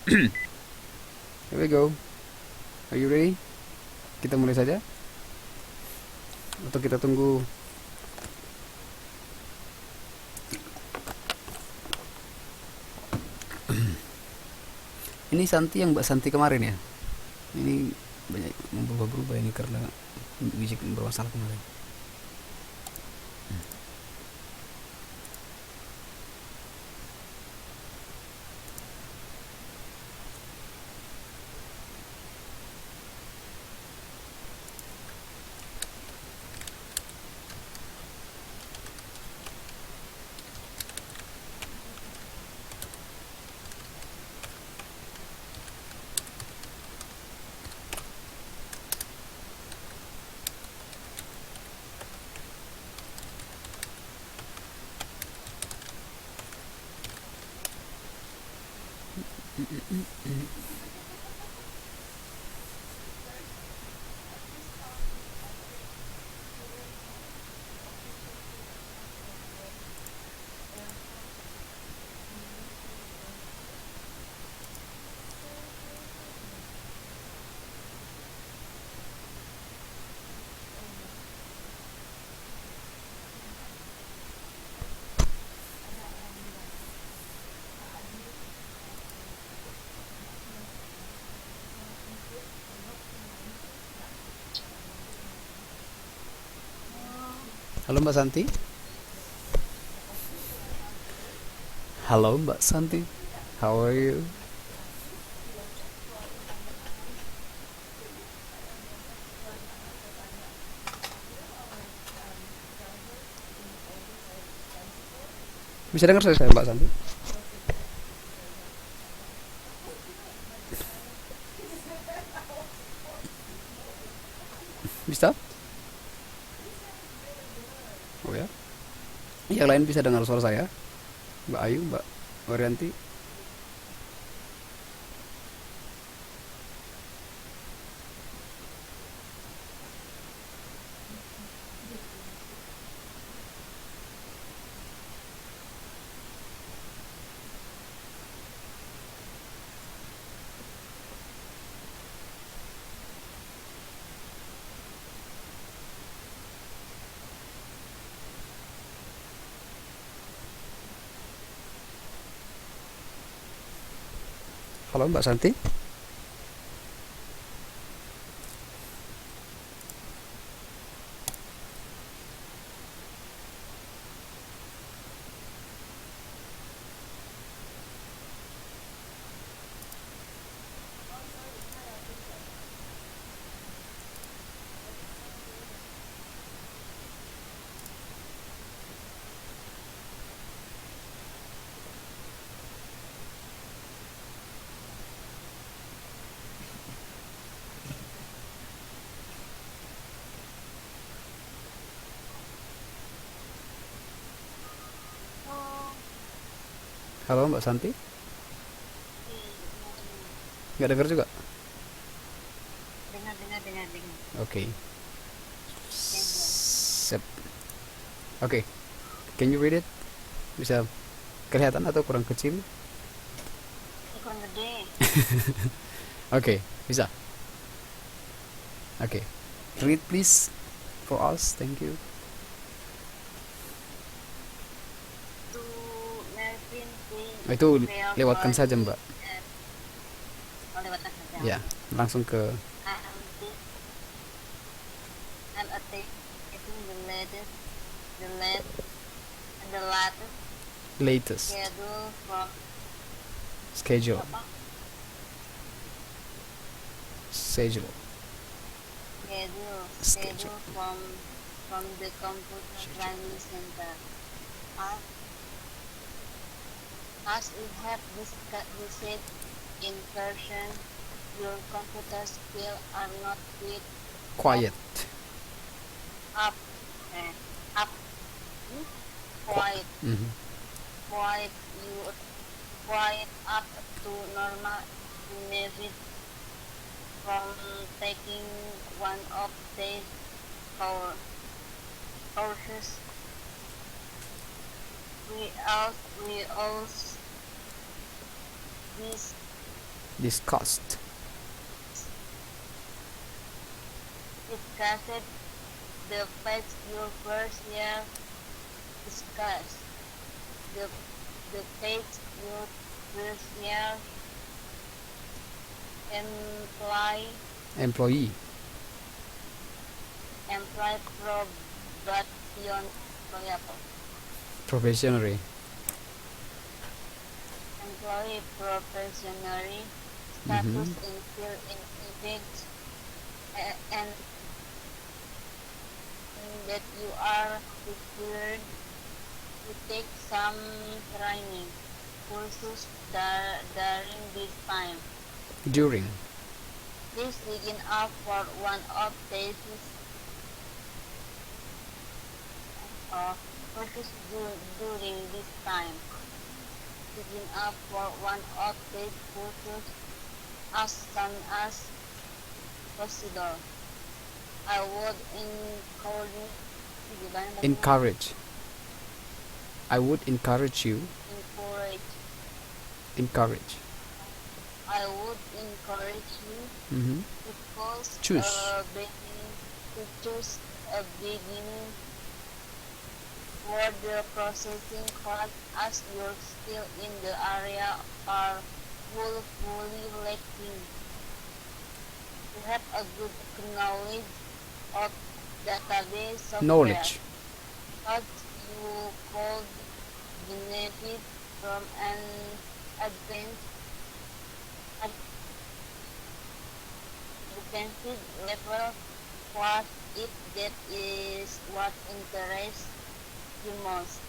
Here we go. Are you ready? Kita mulai saja. Atau kita tunggu. Ini Santi yang Mbak Santi kemarin ya. Ini banyak berubah-berubah ini karena Wijik bermasalah kemarin. Halo Mbak Santi. Halo Mbak Santi. How are you? Bisa dengar saya Mbak Santi? Bisa? Oh ya. Yang lain bisa dengar suara saya? Mbak Ayu, Mbak Orianti. Halo Mbak Santi. Halo Mbak Santi. Nggak dengar juga? Dengar. Oke. Sip. Oke. Can you read it? Bisa kelihatan atau kurang kecil? Kurang gede. Oke, bisa. Oke. Read please for us. Thank you. To Melvin Itu lewatkan saja Mbak. Oh, lewatkan saja. Ya, langsung ke I'm taking the latest and the latest latest schedule schedule. from Schedule. schedule from the computer training center. As we have discussed in person, your computer skills are not quite Quiet. up, up, quite, Mhm. quite, you, quite up to normal to benefit from taking one of these courses. We also this Discussed. Discussed the facts your first year. Discuss the facts your first year. Employee. Employ probation. Probationary. Employee probationary Mhm. status until in event and that you are required to take some training courses during this time. During. Please sign up for one of these courses during this time. Sign up for one of these courses as soon as possible. I would Encourage. I would encourage you. encourage. Encourage. I would encourage you Mhm. because Choose. to choose a beginning for the processing class as your skill in the area are fully lacking. To have a good knowledge of database software. Knowledge. But you could benefit from an advanced level class if that is what interests you most.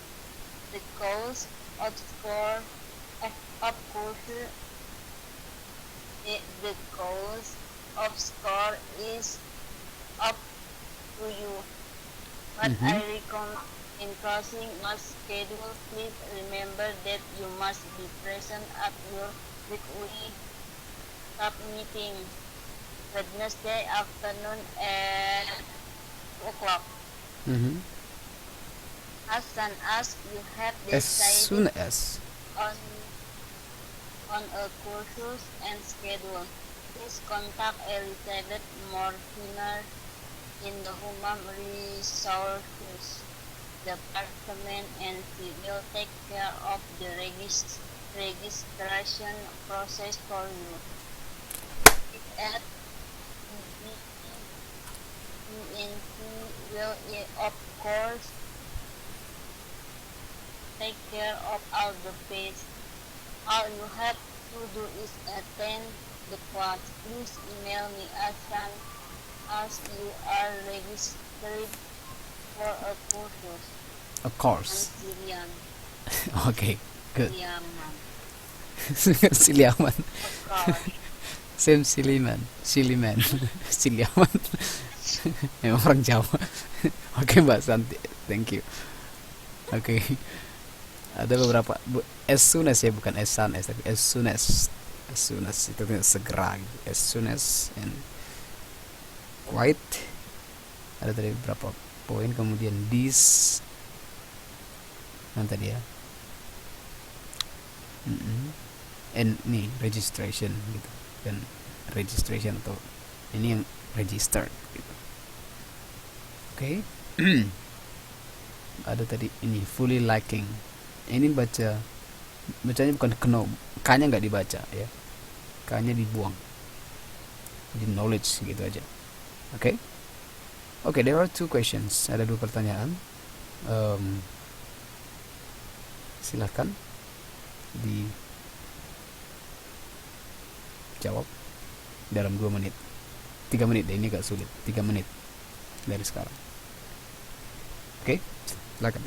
The cost of score of course the cost of score is up to you. But Mhm. I recommend in crossing must schedule, please remember that you must be present at your weekly sub meeting Wednesday afternoon at 2 o'clock. Mhm. As soon as you have As soon decided as. on a courses and schedule, please contact Elizabeth Morfiner in the Human Resources Department and she will take care of the registration process for you. At UNC will of course take care of all the fees. All you have to do is attend the class. Please email me as soon as you are registered for a course. Of course. Silian. Okay. Good. Siliaman. Silly aman. Of course. Same silly man. Silly man. Silly aman. Emang orang Jawa. Oke Mbak Santi. Thank you. Oke. Ada beberapa as soon as ya, bukan as soon as, tapi as soon as. As soon as itu kan segera gitu. As soon as and quite. Ada tadi beberapa poin, kemudian this yang tadi ya. And nih registration gitu, dan registration atau ini yang registered gitu. Oke. Ada tadi ini fully liking. Ini bacanya bukan k-nya nggak dibaca ya, k-nya dibuang, jadi knowledge gitu aja. Oke. Oke, there are two questions, ada dua pertanyaan. Silahkan dijawab dalam 2 menit, 3 menit deh, ini agak sulit, 3 menit dari sekarang. Oke, silakan.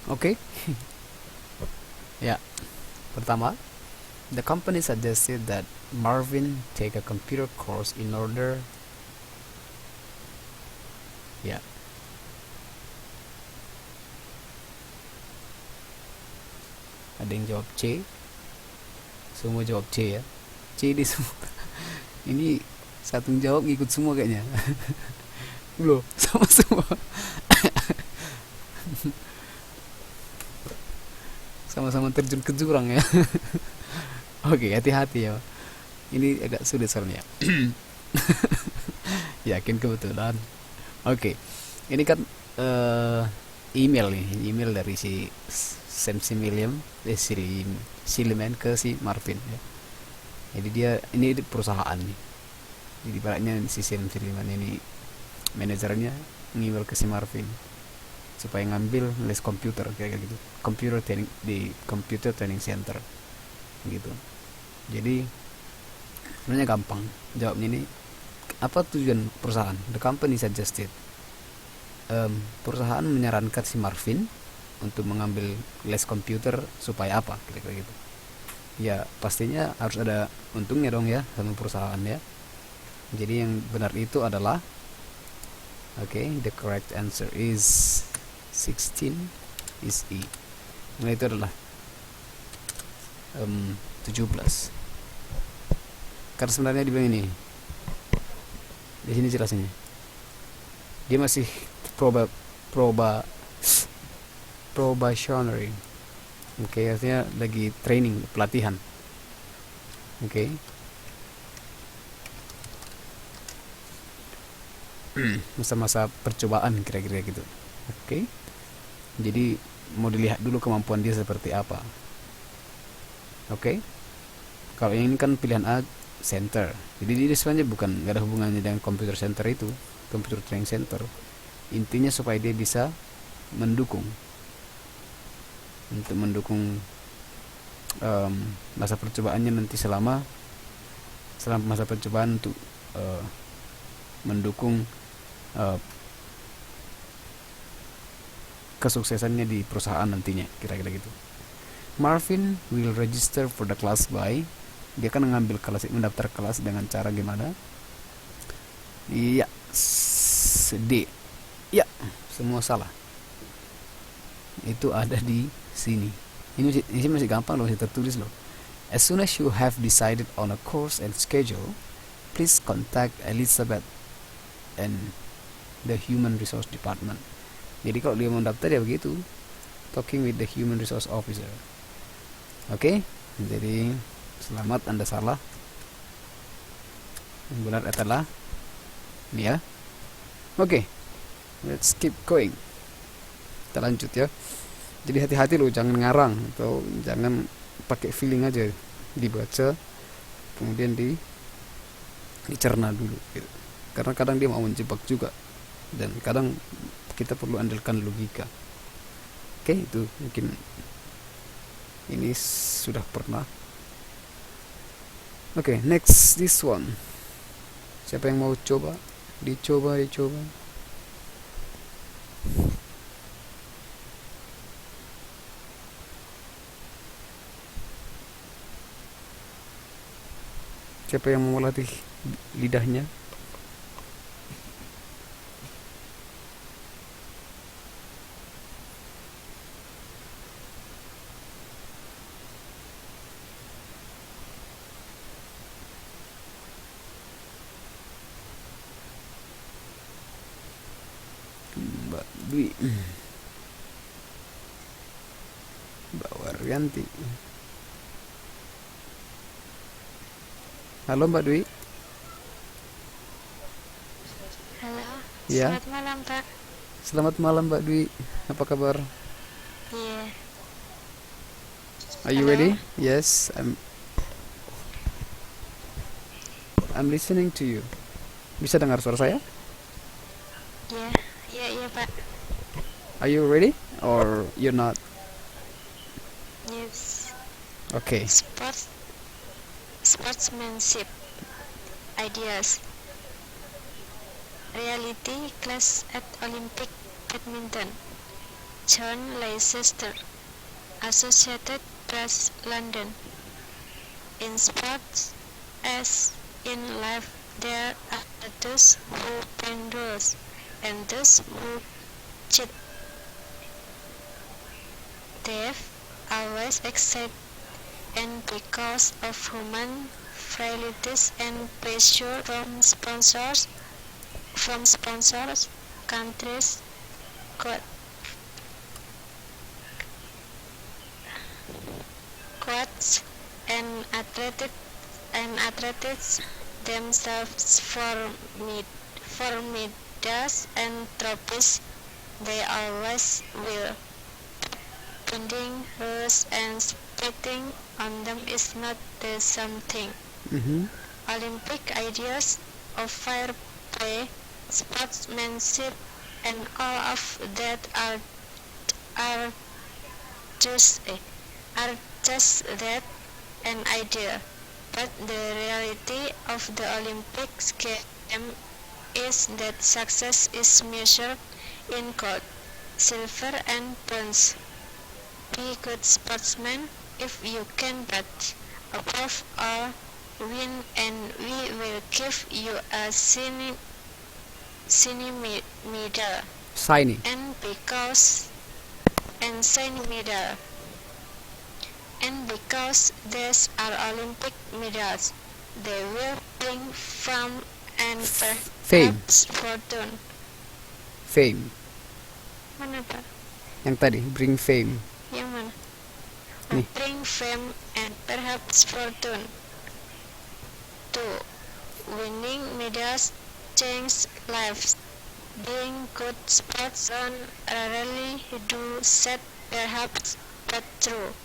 Oke. Ya, pertama, the company suggested that Marvin take a computer course in order. Ya, ada yang jawab C. Semua jawab C ya. C di semua. Ini satu yang jawab ngikut semua kayaknya. Loh, sama semua. Sama-sama terjun ke jurang ya. Oke, hati-hati ya. Ini agak sulit soalnya. Yakin kebetulan. Oke, ini kan email nih, email dari si Sam William, Silliman ke si Marvin ya. Jadi dia ini perusahaan nih. Jadi ibaratnya si Sam Silliman ini manajernya ngiwil ke si Marvin supaya ngambil les komputer kayak gitu, computer training di computer training center gitu. Jadi sebenarnya gampang jawabnya ini. Apa tujuan perusahaan? The company suggested, perusahaan menyarankan si Marvin untuk mengambil les komputer supaya apa kira-kira gitu ya. Pastinya harus ada untungnya dong ya sama perusahaan ya. Jadi yang benar itu adalah the correct answer is 16 is E. Nah itu adalah 17. Karena sebenarnya dibilang ini di sini jelasnya dia masih probationary. Artinya lagi training, pelatihan. Masa-masa percobaan kira-kira gitu. Jadi mau dilihat dulu kemampuan dia seperti apa. Kalau yang ini kan pilihan A, center. Jadi dia sebenarnya nggak ada hubungannya dengan computer center itu, computer training center. Intinya supaya dia bisa mendukung masa percobaannya nanti, selama masa percobaan untuk mendukung kesuksesannya di perusahaan nantinya, kira-kira gitu. Marvin will register for the class by, dia kan mengambil kelas, mendaftar kelas dengan cara gimana? Iya, D. Ya, semua salah. Itu ada di sini. Ini masih gampang loh, masih tertulis loh. As soon as you have decided on a course and schedule, please contact Elizabeth and the Human Resource Department. Jadi kalau dia mau daftar ya begitu, talking with the Human Resource Officer. Jadi selamat, Anda salah. Yang benar adalah ini ya. Let's keep going. Kita lanjut ya. Jadi hati-hati loh, jangan ngarang atau jangan pakai feeling aja, dibaca kemudian dicerna dulu gitu. Karena kadang dia mau menjebak juga, dan kadang kita perlu andalkan logika. Itu mungkin ini sudah pernah. Next, this one. Siapa yang mau coba? Dicoba. Siapa yang mau latih lidahnya? Mbak Dwi, Mbak Waryanti. Halo Mbak Dwi. Halo, Ya. selamat malam Pak. Selamat malam Mbak Dwi. Apa kabar? Iya, Are you Halo. ready? Yes, I'm listening to you. Bisa dengar suara saya? iya Pak. Are you ready or you're not? Yes, Okay. sportsmanship, ideas, reality class at Olympic badminton, John Leicester, Associated Press, London. In sports, as in life, there are those who bend rules and those who cheat. They've always accepted, and because of human frailties and pressure from sponsors, countries, quotes, and athletes themselves for medals and trophies, they always will. Bending rules and spitting on them is not the same thing. Mhm. Olympic ideas of fair play, sportsmanship, and all of that are just that, an idea. But the reality of the Olympics game is that success is measured in gold, silver, and bronze. Be good sportsman if you can, but above all, win, and we will give you a shiny medal. Shiny. And shiny medal. And because these are Olympic medals, they will bring fame and Fame. perhaps fortune. Fame. Mana Pak? Yang tadi bring fame. Yang mana? Nih. Bring fame and perhaps fortune. 2. Winning medals change lives. Being good sportsmen rarely do set, perhaps, but true.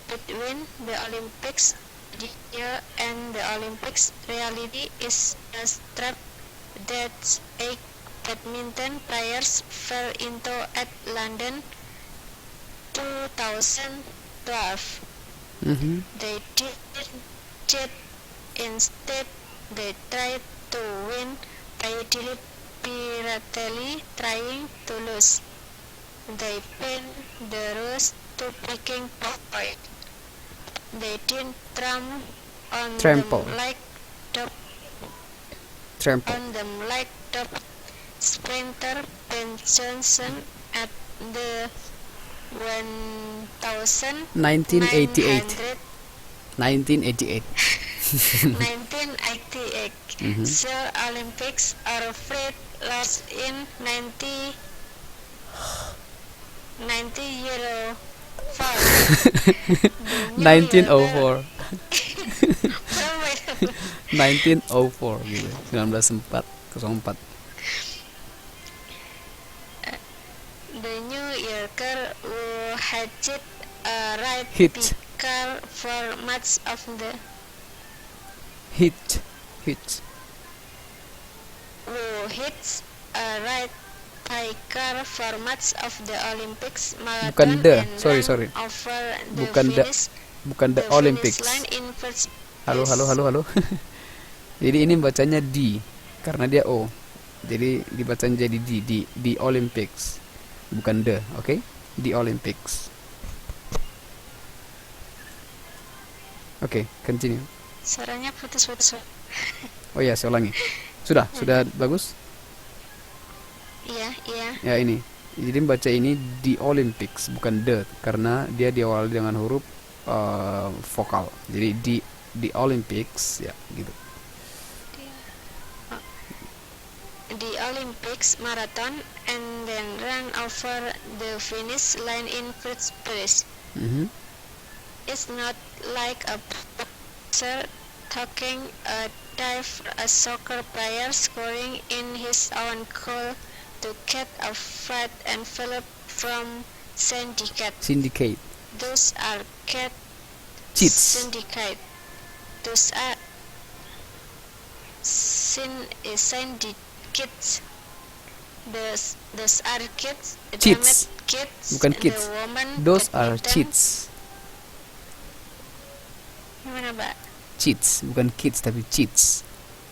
Between the Olympics ideal and the Olympics reality is a trap that 8 badminton players fell into at London 2012. Mhm. They didn't cheat. Instead, they tried to win by deliberately trying to lose. They bent the rules to breaking point. They didn't Trample. on them like the sprinter Ben Johnson at the 1988. 1988. 1988 Seoul Olympics are afraid lost in 1904. 1904 gitu. 1904. The New Yorker had a right Hit. picker for much of the Hit. hits a right picker for much of the Olympics marathon Bukan the, and sorry. ran over the Bukan the, finish, bukan the the Olympics. finish line in first Halo. Jadi ini bacanya D karena dia O. Jadi dibacanya jadi di Olympics. Bukan the, oke? Di Olympics. Oke, continue. Suaranya putus-putus. Oh ya, saya ulangi. Sudah bagus? Iya. Ya ini. Jadi baca ini di Olympics, bukan the, karena dia diawali dengan huruf vokal. Jadi di Olympics, ya gitu. The Olympics marathon and then ran over the finish line in first place. Mhm. It's not like a boxer taking a dive, a soccer player scoring in his own goal to get a fight and Philip from Syndicate. Those are Cheats. syndicate. Those are syndicates. Those are kids. Cheats. Kids. Bukan kids. The woman Those are badminton. cheats. Gimana, Mbak? Cheats, bukan kids tapi cheats.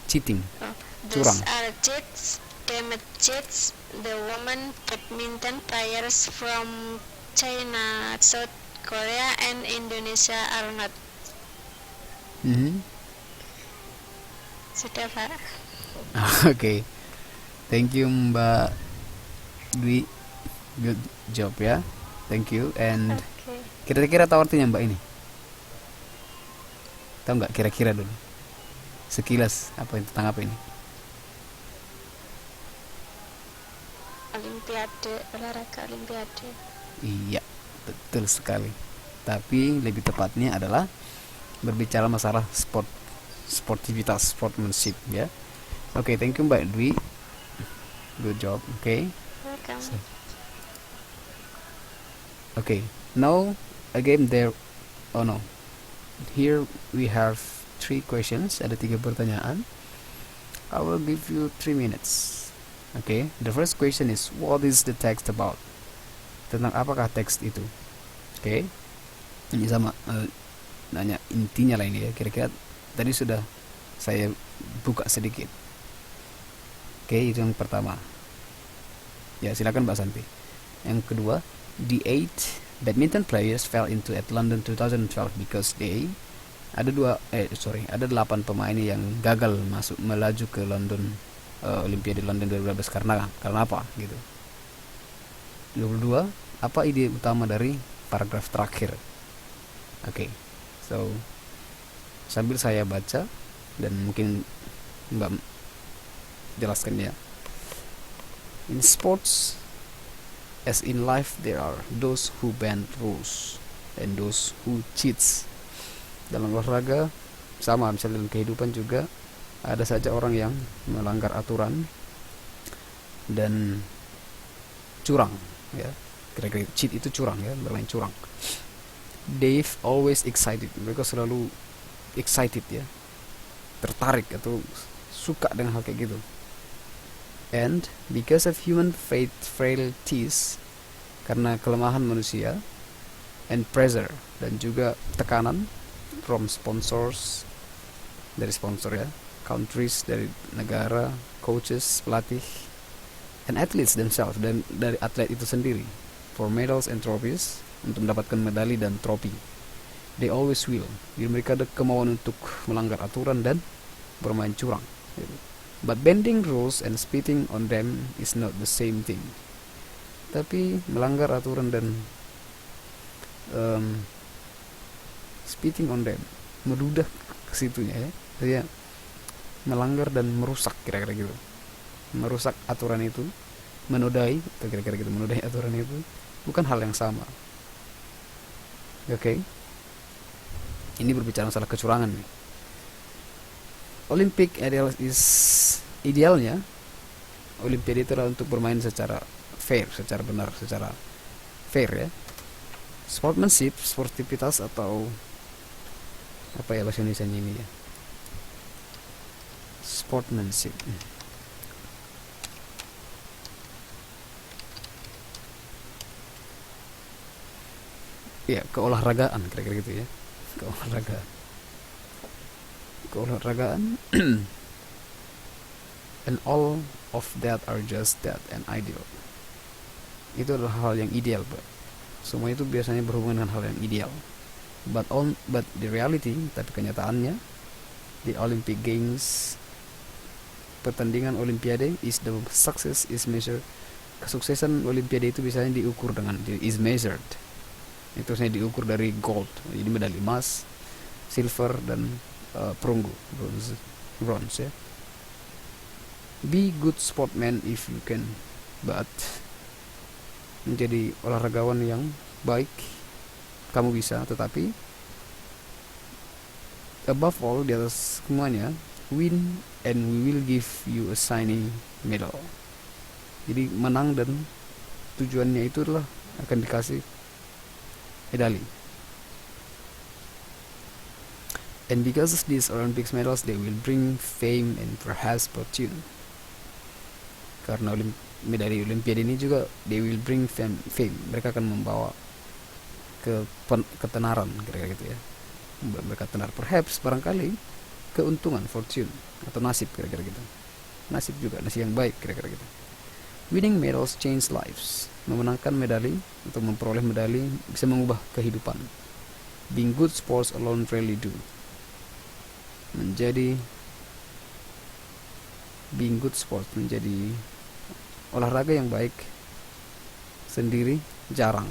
Cheating. Oh, Curang. those are cheats. Damn cheats. the women badminton players from China, South Korea, and Indonesia are not. Mhm. Sudah, Pak. Oke, thank you Mbak Dwi, good job ya, thank you. And Oke. kira-kira tahu artinya Mbak ini? Tahu nggak kira-kira dulu? Sekilas apa tentang apa ini? Olimpiade, olahraga olimpiade. Iya, betul sekali. Tapi lebih tepatnya adalah berbicara masalah sportivitas, sportsmanship ya. Oke, thank you Mbak Dwi. Good job. Oke. Welcome. Okay. Now again there. Oh no. Here we have 3 questions. Ada 3 pertanyaan. I will give you 3 minutes. Okay. The first question is, what is the text about? Tentang apakah teks itu? Okay. Ini sama nanya intinya lah ini ya. Kira-kira tadi sudah saya buka sedikit. Oke, itu yang pertama. Ya, silakan Mbak Santi. Yang kedua, the 8 badminton players fell into at London 2012 because they ada 8 pemain yang gagal masuk melaju ke London Olimpiade London 2012 karena apa gitu. 22, apa ide utama dari paragraf terakhir? Oke. So sambil saya baca dan mungkin Mbak jelaskan ya. In sports as in life, there are those who bend rules and those who cheats. Dalam olahraga sama, misalnya dalam kehidupan juga ada saja orang yang melanggar aturan dan curang ya. Kira-kira cheat itu curang ya, bermain curang. Dave always excited, mereka selalu excited ya, tertarik atau suka dengan hal kayak gitu. And because of human frailties, karena kelemahan manusia, and pressure, dan juga tekanan from sponsors, dari sponsor ya, countries, dari negara, coaches, pelatih, and athletes themselves, dan dari atlet itu sendiri, for medals and trophies, untuk mendapatkan medali dan trofi. They always will. Jadi mereka ada kemauan untuk melanggar aturan dan bermain curang. But bending rules and spitting on them is not the same thing. Tapi melanggar aturan dan spitting on them, meludah ke situnya ya. Jadi ya, melanggar dan merusak, kira-kira gitu. Merusak aturan itu, menodai, atau kira-kira gitu, menodai aturan itu bukan hal yang sama. Oke. Ini berbicara masalah kecurangan nih. Olympic idealnya Olimpiade itu adalah untuk bermain secara fair, secara benar, secara fair ya. Sportsmanship, sportivitas, atau apa ya bahasa Indonesia ini ya, sportsmanship. Ya, keolahragaan, kira-kira gitu ya. Keolahragaan and all of that are just that and ideal. Itu adalah hal yang ideal, Pak. Semua itu biasanya berhubungan dengan hal yang ideal. But the reality, tapi kenyataannya, the Olympic Games, pertandingan Olimpiade, is the success is measured. Kesuksesan Olimpiade itu biasanya diukur dengan is measured. Itu biasanya diukur dari gold, jadi medali emas, silver, dan perunggu, bronze ya. Be good sportman if you can, but menjadi olahragawan yang baik kamu bisa, tetapi above all, di atas semuanya, win and we will give you a shiny medal. Jadi menang dan tujuannya itu adalah akan dikasih medali. And because of these Olympics medals, they will bring fame and perhaps fortune. Karena medali Olimpiade ini juga, they will bring fame. Mereka akan membawa ketenaran, kira-kira gitu ya. Mereka tenar, perhaps, barangkali, keuntungan, fortune, atau nasib, kira-kira gitu. Nasib juga, nasib yang baik, kira-kira gitu. Winning medals change lives. Memenangkan medali atau memperoleh medali bisa mengubah kehidupan. Being good sports alone rarely do. Being good sports, menjadi olahraga yang baik sendiri jarang.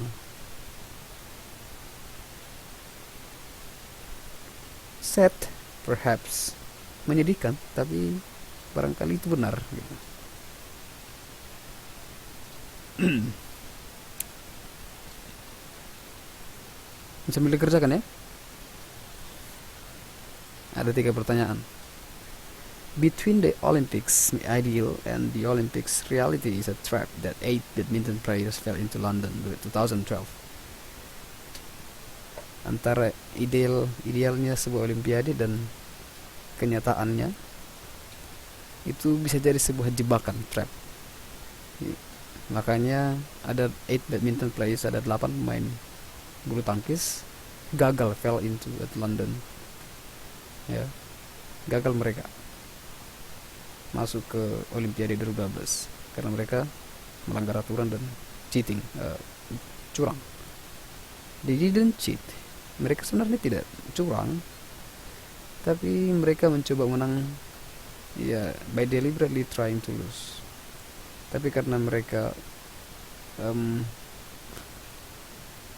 Sad, perhaps, menyedihkan, tapi barangkali itu benar gitu. Sambil dikerjakan ya. Ada 3 pertanyaan. Between the Olympics ideal and the Olympics reality is a trap that 8 badminton players fell into London in 2012. Antara idealnya sebuah olimpiade dan kenyataannya itu bisa jadi sebuah jebakan, trap. Makanya ada 8 badminton players, ada 8 pemain bulu tangkis gagal, fell into at London. Ya. Gagal mereka masuk ke Olimpiade 2012 karena mereka melanggar aturan dan cheating, curang. They didn't cheat. Mereka sebenarnya tidak curang, tapi mereka mencoba menang, ya, by deliberately trying to lose. Tapi karena mereka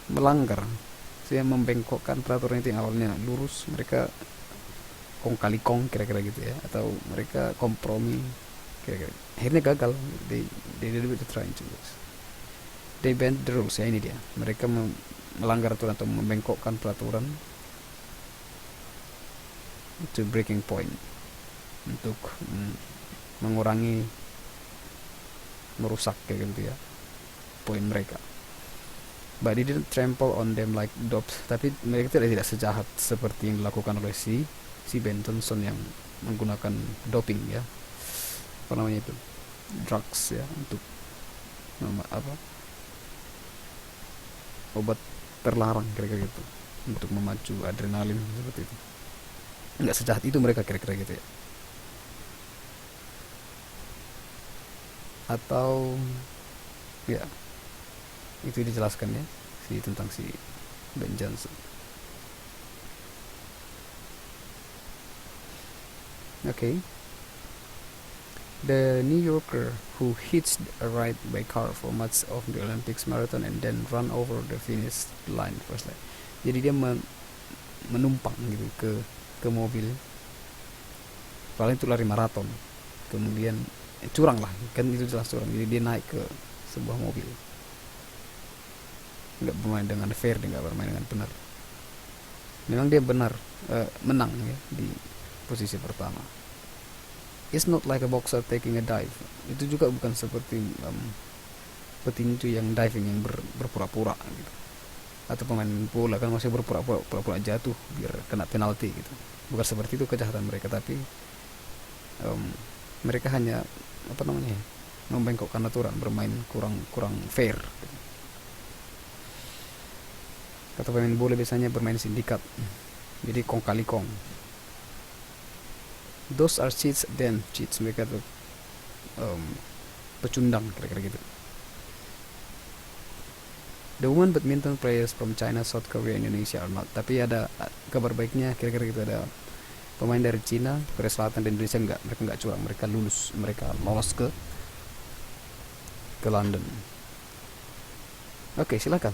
melanggar, saya membengkokkan peraturan itu yang awalnya lurus, mereka kong kali kong kira-kira gitu ya, atau mereka kompromi kira-kira, akhirnya gagal. They deliberately trying to lose. They bend the rules, ya, ini dia, mereka melanggar aturan atau membengkokkan peraturan to breaking point, untuk mengurangi, merusak kayak gitu ya, poin mereka. But they didn't trample on them like dogs. Tapi mereka tidak sejahat seperti yang dilakukan oleh si Ben Thompson yang menggunakan doping, ya, apa namanya itu, drugs, ya, untuk obat terlarang kira-kira gitu, untuk memacu adrenalin seperti itu. Nggak sejahat itu mereka kira-kira gitu ya. Atau ya, itu dijelaskan ya tentang si Ben Johnson. Okay. The New Yorker who hitched a ride by car for much of the Olympics marathon and then run over the finish line first line. Jadi dia menumpang gitu ke mobil. Paling itu lari maraton. Kemudian curang lah, kan itu jelas curang. Jadi dia naik ke sebuah mobil. Nggak bermain dengan fair, dia nggak bermain dengan benar. Memang dia benar, menang ya di posisi pertama. It's not like a boxer taking a dive. Itu juga bukan seperti petinju yang diving, yang berpura-pura gitu. Atau pemain bola kan masih berpura-pura jatuh biar kena penalti gitu. Bukan seperti itu kejahatan mereka, tapi mereka hanya membengkokkan aturan, bermain kurang fair gitu. Kata pemain bola biasanya bermain sindikat, jadi kong kali kong. Those are cheats, then cheats, mereka tuh pecundang kira-kira gitu. The women badminton players from China, South Korea, Indonesia are not. Tapi ada kabar baiknya kira-kira gitu, ada pemain dari Cina, Korea Selatan dan Indonesia mereka nggak curang, mereka lolos ke London. Oke, silakan.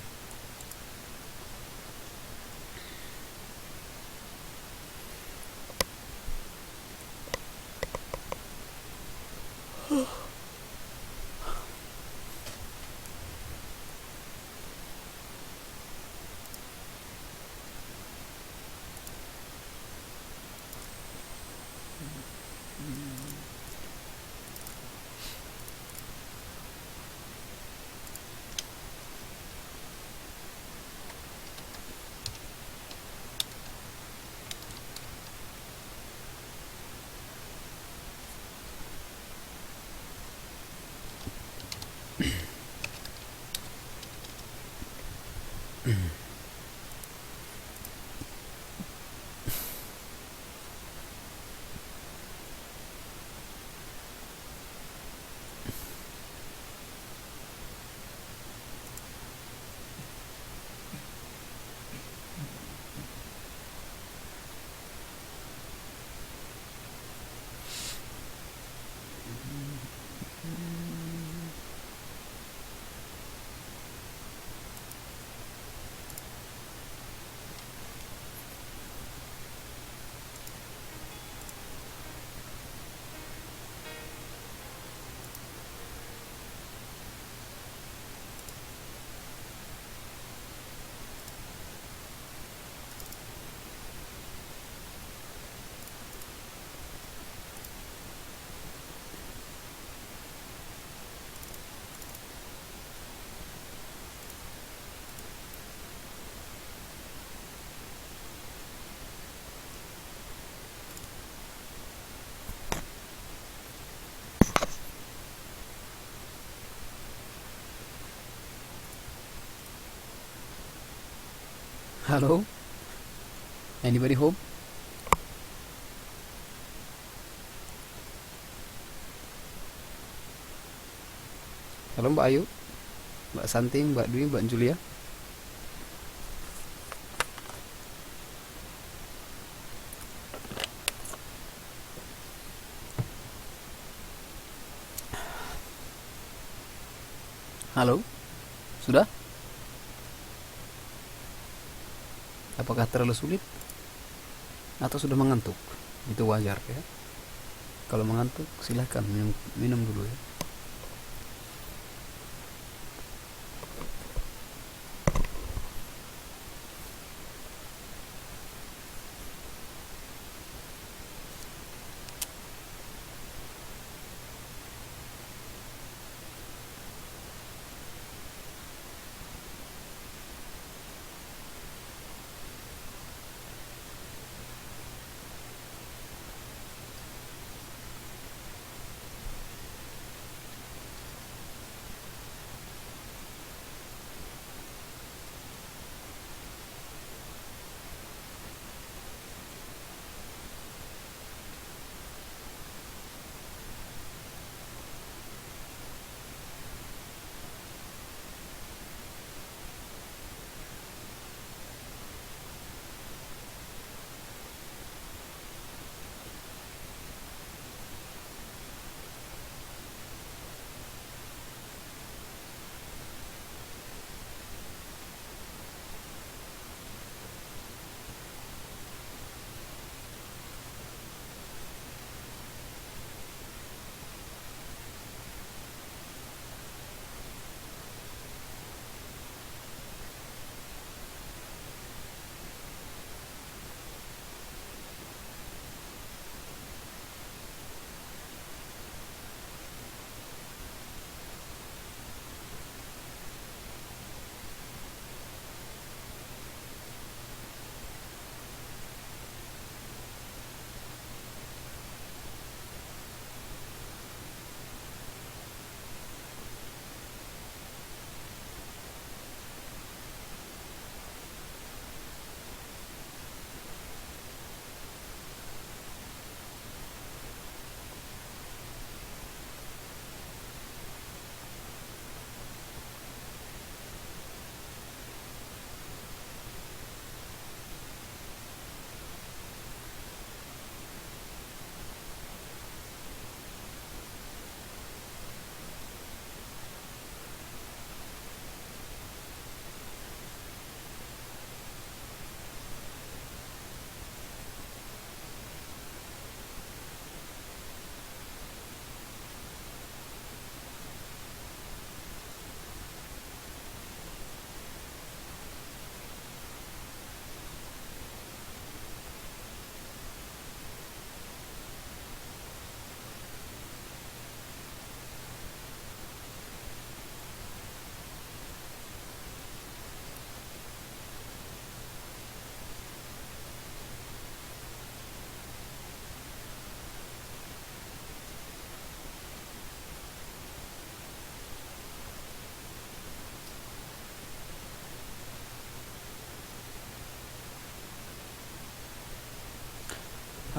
Halo, anybody home? Halo Mbak Ayu, Mbak Santi, Mbak Dwi, Mbak Julia. Halo, sudah? Apakah terlalu sulit atau sudah mengantuk? Itu wajar ya. Kalau mengantuk silahkan minum dulu ya.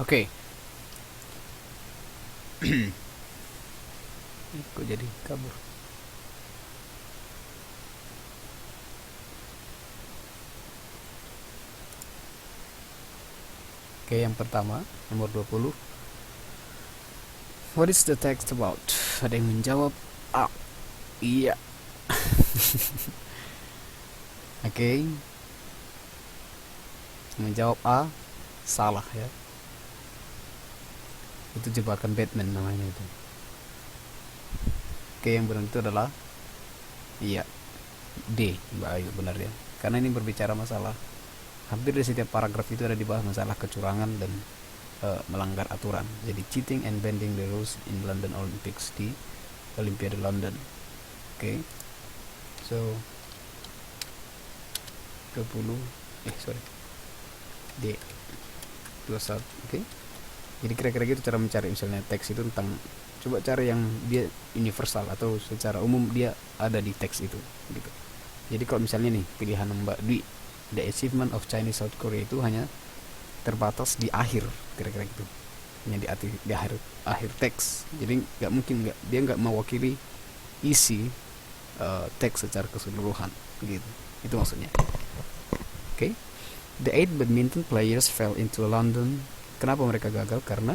Oke. Kok jadi kabur? Oke, yang pertama, nomor 20. What is the text about? Ada yang menjawab A. Iya. Oke. Menjawab A salah ya. Itu jebakan Batman namanya itu. Oke, yang benar itu adalah iya, D, Mbak Ayu, benar ya. Karena ini berbicara masalah, hampir di setiap paragraf itu ada dibahas masalah kecurangan dan melanggar aturan. Jadi cheating and bending the rules in London Olympics, di Olimpiade London. Oke. So 20 D 21. Oke. Jadi kira-kira gitu cara mencari misalnya teks itu tentang, coba cari yang dia universal atau secara umum dia ada di teks itu gitu. Jadi kalau misalnya nih pilihan Mbak Dwi, the achievement of Chinese South Korea itu hanya terbatas di akhir, kira-kira gitu, hanya di akhir teks. Jadi dia nggak mewakili isi teks secara keseluruhan gitu, itu maksudnya. Oke. The 8 badminton players fell into London. Kenapa mereka gagal? Karena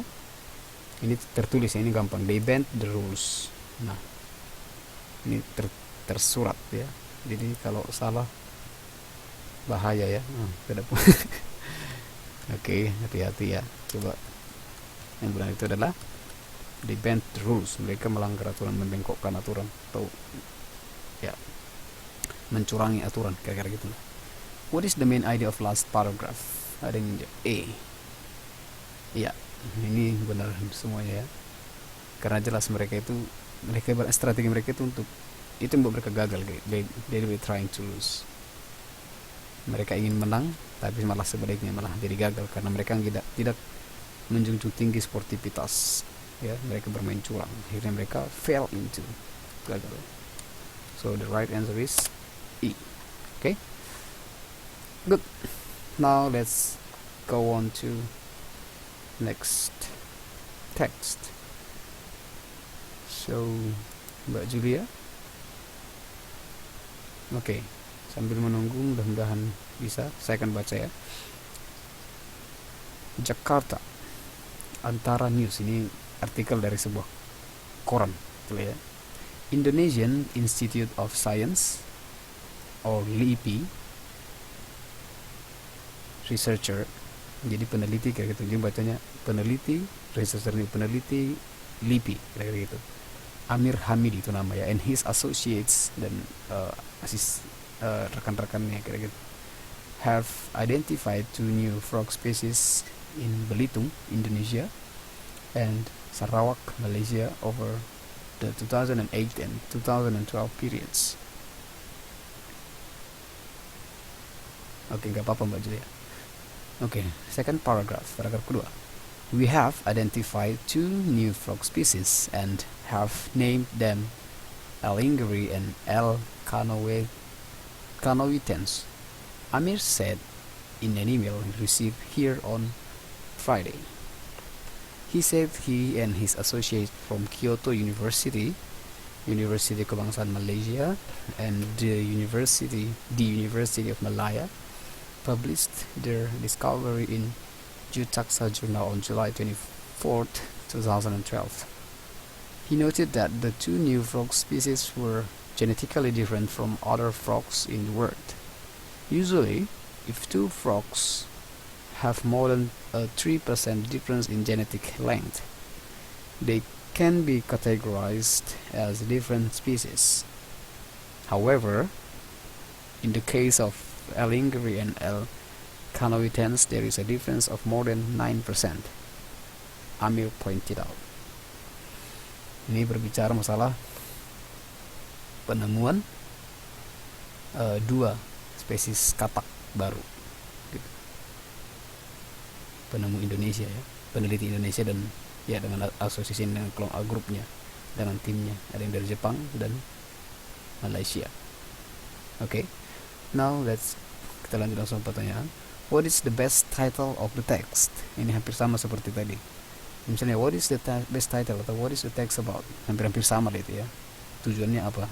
ini tertulis, ini gampang, they bent the rules. Nah, ini tersurat ya, jadi kalau salah bahaya ya. Oke, hati-hati ya. Coba yang benar itu adalah they bent the rules, mereka melanggar aturan, membengkokkan aturan, atau ya mencurangi aturan, kira-kira gitu. What is the main idea of last paragraph? Ada yang A. Iya, ini benar semuanya ya, karena jelas strategi mereka itu untuk itu yang membuat mereka gagal. They were trying to lose, mereka ingin menang tapi malah sebaliknya malah jadi gagal karena mereka tidak menjunjung tinggi sportivitas ya, mereka bermain curang, akhirnya mereka fell into, gagal. So the right answer is E. Okay, good. Now let's go on to next text. So Mbak Julia, oke, sambil menunggu mudah-mudahan bisa, saya akan baca ya. Jakarta, Antara News, ini artikel dari sebuah koran ya. Indonesian Institute of Science or LIPI researcher, jadi peneliti kayak gitu, jadi bacanya peneliti, researcher ini peneliti LIPI kayak gitu, Amir Hamidi itu namanya, and his associates dan rekan-rekannya kayak gitu, have identified 2 new frog species in Belitung, Indonesia, and Sarawak, Malaysia, over the 2008 and 2012 periods. Oke, nggak apa-apa Mbak Julia. Oke, second paragraph kedua. We have identified 2 new frog species and have named them Alingeri and L. canoitens. Amir said in an email received here on Friday. He said he and his associates from Kyoto University Kebangsaan Malaysia, and the University of Malaya published their discovery in Jutaxa Journal on July 24th, 2012. He noted that the 2 new frog species were genetically different from other frogs in the world. Usually, if 2 frogs have more than a 3% difference in genetic length, they can be categorized as different species. However, in the case of Alingeri and L. canoitens, there is a difference of more than 9%, Amir pointed out. Ini berbicara masalah penemuan 2 spesies katak baru gitu. Penemu Indonesia ya, peneliti Indonesia, dan ya dengan asosiasi dengan grupnya, dengan timnya, ada yang dari Jepang dan Malaysia. Oke. Now kita lanjut langsung pertanyaan. What is the best title of the text? Ini hampir sama seperti tadi. Misalnya what is the best title atau what is the text about? Hampir-hampir sama itu ya. Tujuannya apa?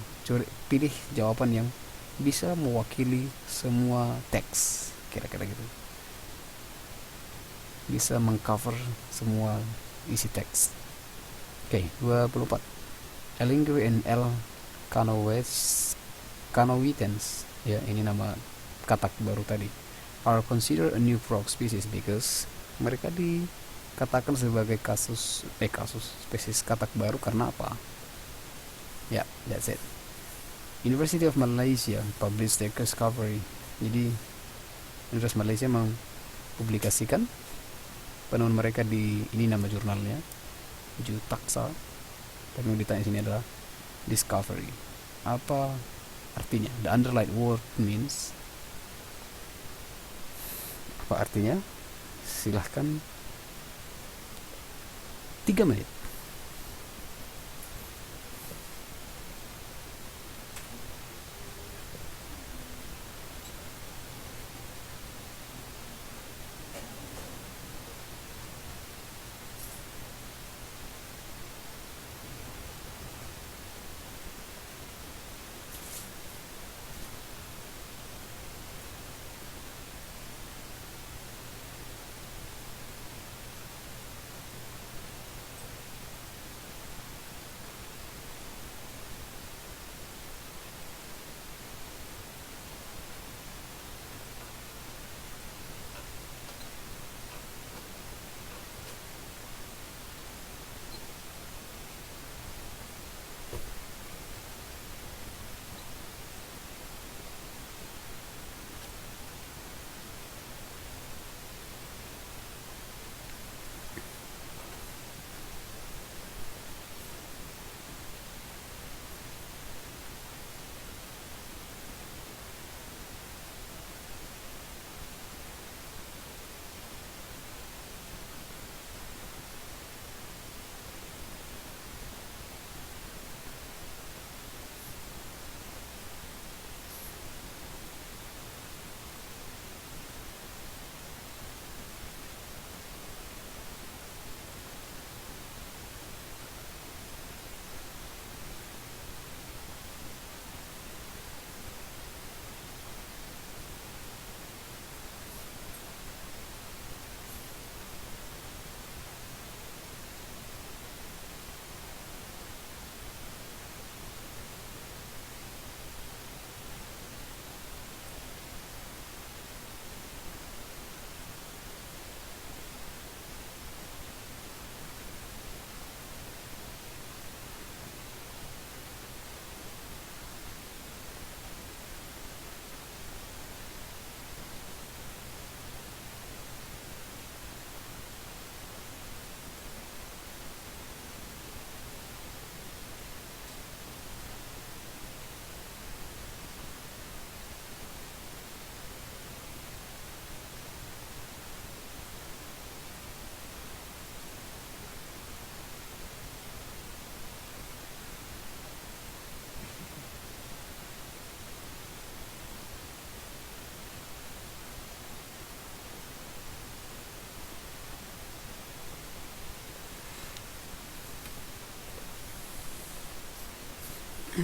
Pilih jawaban yang bisa mewakili semua teks, kira-kira gitu. Bisa mengcover semua isi teks. Oke, 24. Alingeri and L. canoitens, ya ini nama katak baru tadi, are considered a new frog species because mereka dikatakan sebagai kasus spesies katak baru karena apa? Ya, that's it. University of Malaysia published their discovery. Jadi Universitas Malaysia mempublikasikan penemuan mereka di, ini nama jurnalnya, Jutaxa, tapi yang ditanya sini adalah discovery. Apa artinya? The underlined word means, apa artinya? Silahkan 3 menit. Ya,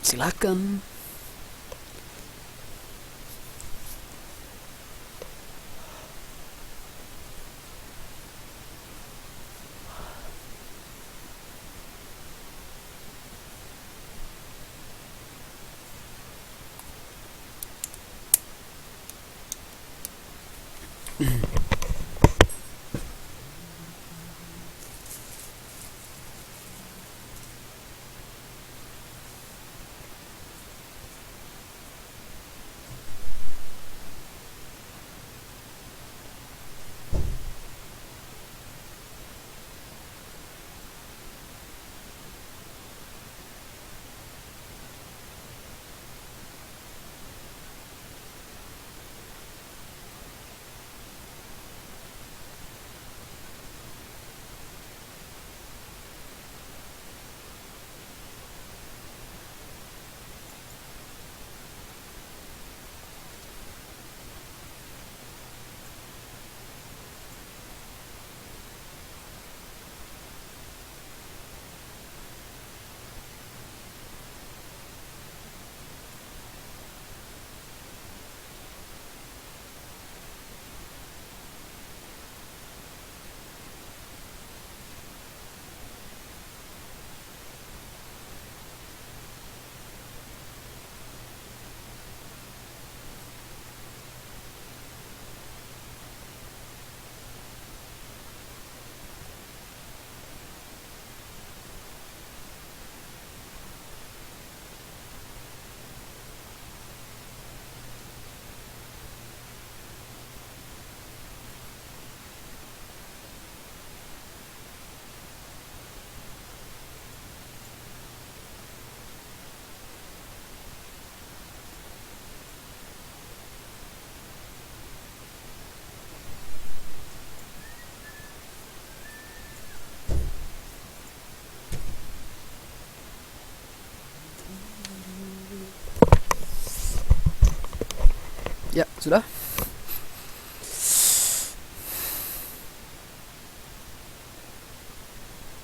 silakan. Ya, sudah.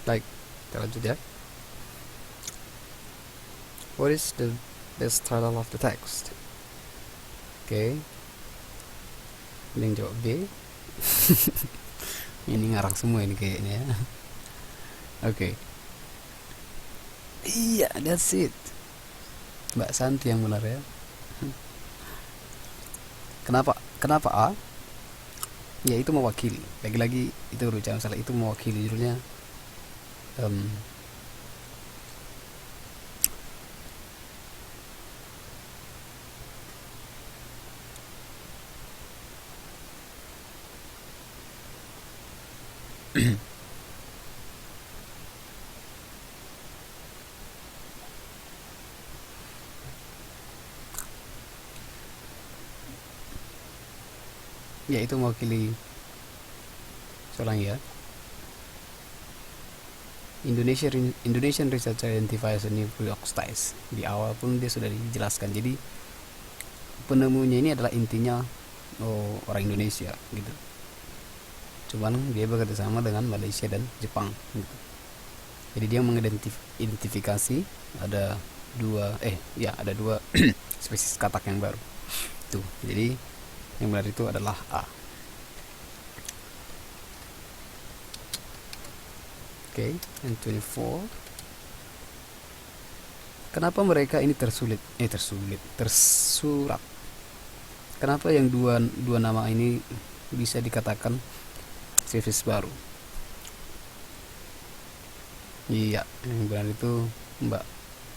Baik, kita lanjut ya. What is the best title of the text? Oke. Ini yang jawab B. Ini ngarang semua ini kayaknya ya. Oke. Iya, that's it. Mbak Santi yang benar ya. Kenapa A? Ya itu mewakili. Lagi-lagi itu jangan salah, itu mewakili judulnya. Ya itu mewakili seorang ya. Indonesian research identifies a new oxides. Di awal pun dia sudah dijelaskan. Jadi penemunya ini adalah intinya orang Indonesia gitu. Cuman dia bekerja sama dengan Malaysia dan Jepang gitu. Jadi dia mengidentifikasi ada dua spesies katak yang baru. Tuh. Jadi yang benar itu adalah A. Okay, and 24. Kenapa mereka ini tersurat? Kenapa yang dua nama ini bisa dikatakan civis baru? Iya, yang benar itu Mbak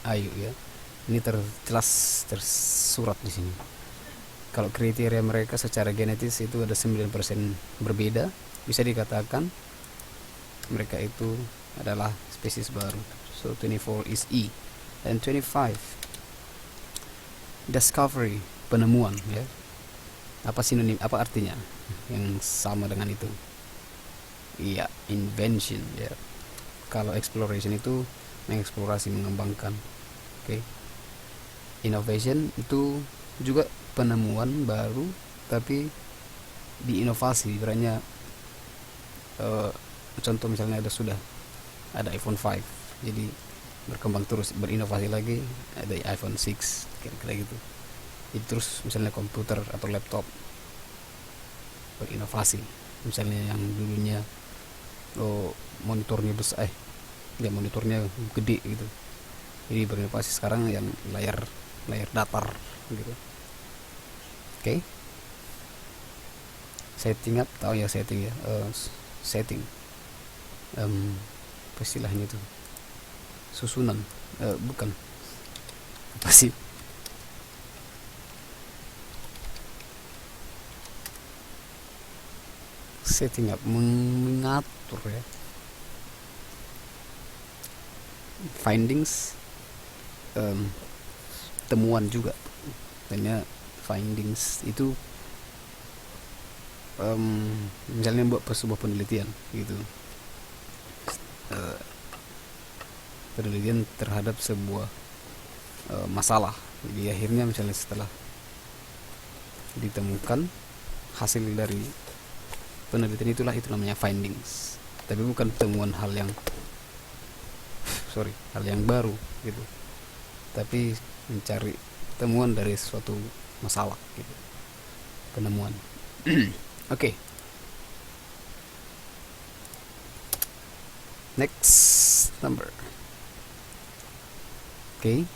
Ayu ya. Ini jelas tersurat di sini. Kalau kriteria mereka secara genetis itu ada 9% berbeda, bisa dikatakan mereka itu adalah spesies baru. So 24 is E. And 25 discovery, penemuan ya. Apa sinonim, apa artinya yang sama dengan itu? Iya, invention ya. Kalau exploration itu mengeksplorasi, mengembangkan. Oke. Innovation itu juga penemuan baru tapi diinovasi, berarti contoh misalnya sudah ada iPhone 5, jadi berkembang terus, berinovasi lagi, ada iPhone 6 kira-kira gitu. Jadi terus misalnya komputer atau laptop berinovasi, misalnya yang dulunya monitornya besar, monitornya gede gitu, jadi berinovasi sekarang yang layar datar gitu. Oke. Setting up, tahu ya setting ya, setting apa istilahnya itu, susunan, bukan apa sih, setting up, mengatur ya. Findings, temuan juga, hanya findings itu misalnya buat sebuah penelitian gitu, penelitian terhadap sebuah masalah. Jadi akhirnya misalnya setelah ditemukan hasil dari penelitian itulah, itu namanya findings, tapi bukan temuan hal yang baru gitu, tapi mencari temuan dari suatu masalah gitu, penemuan. Oke. Next number. Oke.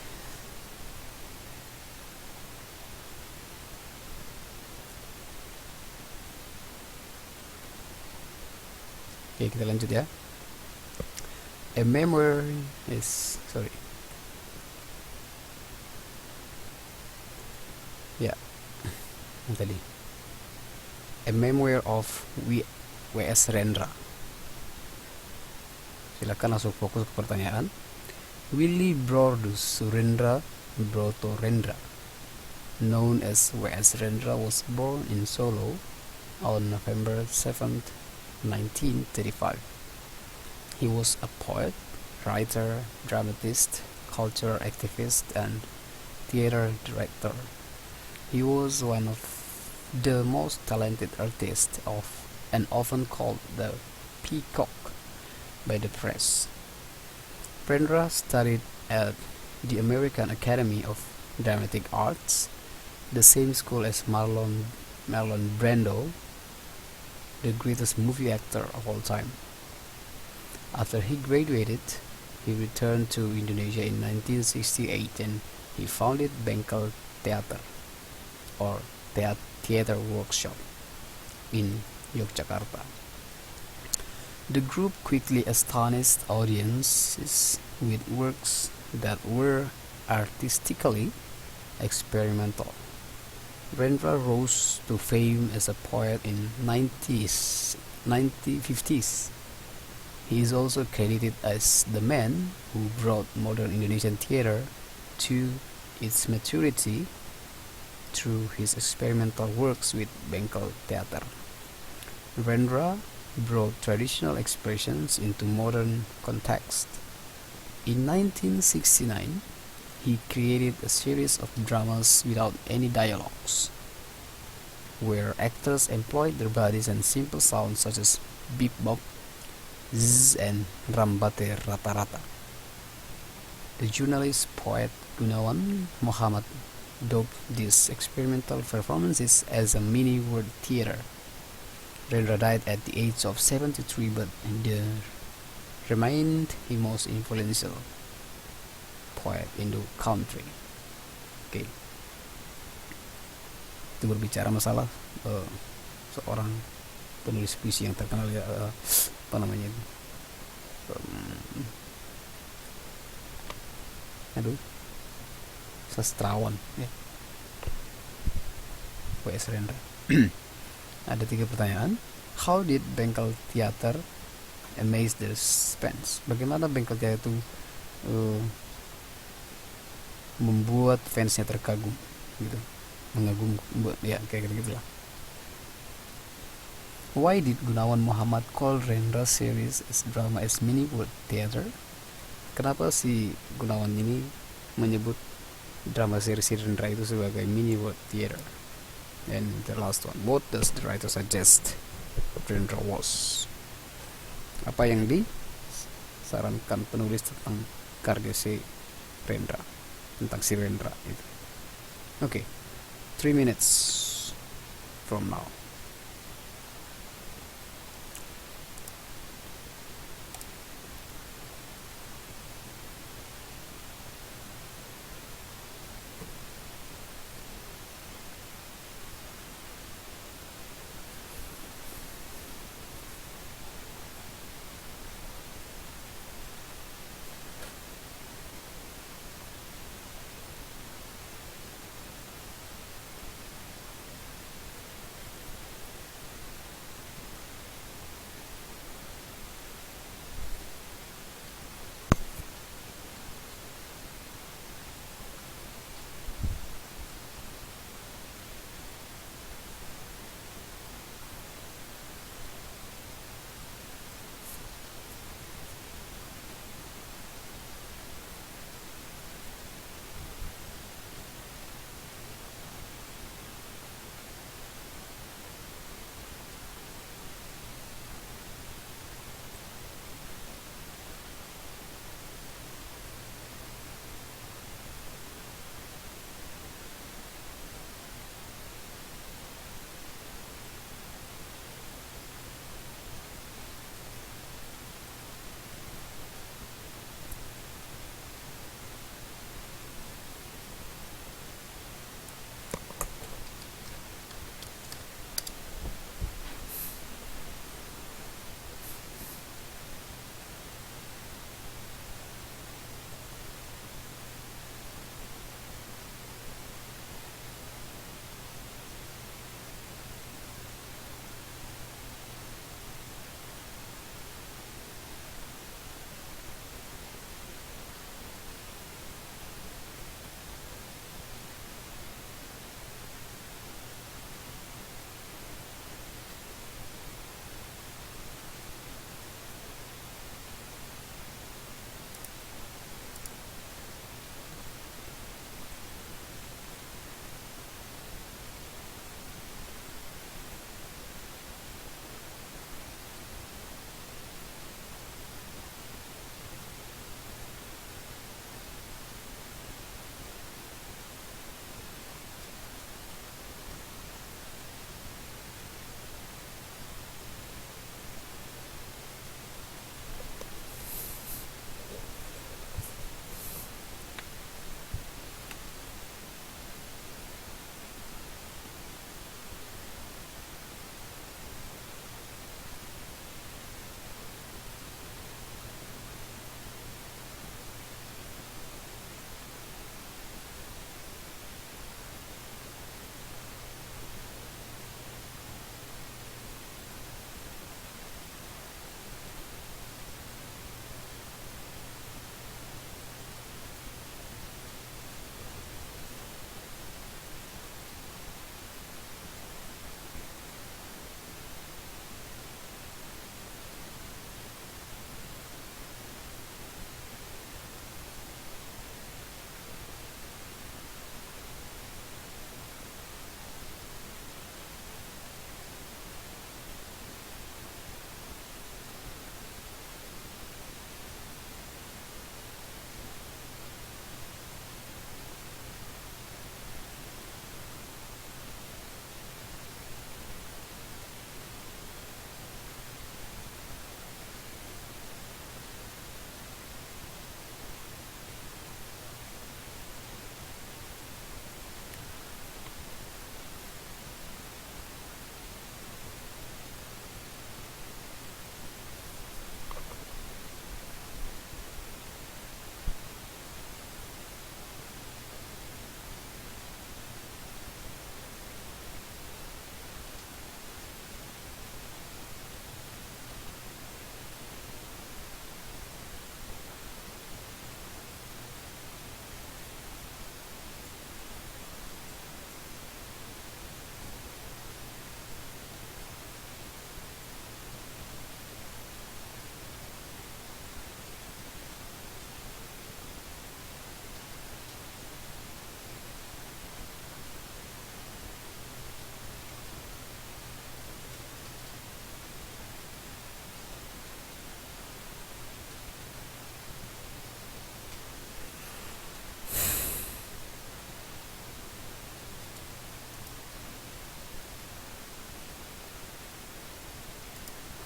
Oke, kita lanjut ya. A memory is yang tadi. A memoir of W.S. Rendra. Silakan langsung fokus ke pertanyaan. Willy Brodus Surendra Broto Rendra, known as W.S. Rendra, was born in Solo on November 7th, 1935. He was a poet, writer, dramatist, cultural activist, and theater director. He was one of the most talented artists and often called the Peacock by the press. Rendra studied at the American Academy of Dramatic Arts, the same school as Marlon Brando, the greatest movie actor of all time. After he graduated, he returned to Indonesia in 1968 and he founded Bengkel Theater, or Theater Workshop, in Yogyakarta. The group quickly astonished audiences with works that were artistically experimental. Rendra rose to fame as a poet in 1950s. He is also credited as the man who brought modern Indonesian theater to its maturity through his experimental works with Bengkel Theater. Rendra brought traditional expressions into modern context. In 1969, he created a series of dramas without any dialogues, where actors employed their bodies and simple sounds such as beep bop, zzz, and rambate rata-rata. The journalist poet Gunawan Muhammad dubbed these experimental performances as a mini word theater. Rendra died at the age of 73, but remained the most influential. poet in the country. Oke. Itu berbicara masalah seorang penulis puisi yang terkenal ya, apa namanya itu? Sastrawan ya. W.S. Rendra. Ada 3 pertanyaan. How did Bengkel Theater amaze the fans? Bagaimana Bengkel Theater itu membuat fansnya terkagum gitu, mengagum ya, kayak gitu lah. Why did Gunawan Muhammad call Rendra series as drama as mini world theater? Kenapa si Gunawan ini menyebut drama series Rendra itu sebagai mini world theater? And the last one, what does the writer suggest Rendra was? Apa yang disarankan penulis tentang karya si Rendra, tentang si Rendra itu? Oke, 3 minutes from now.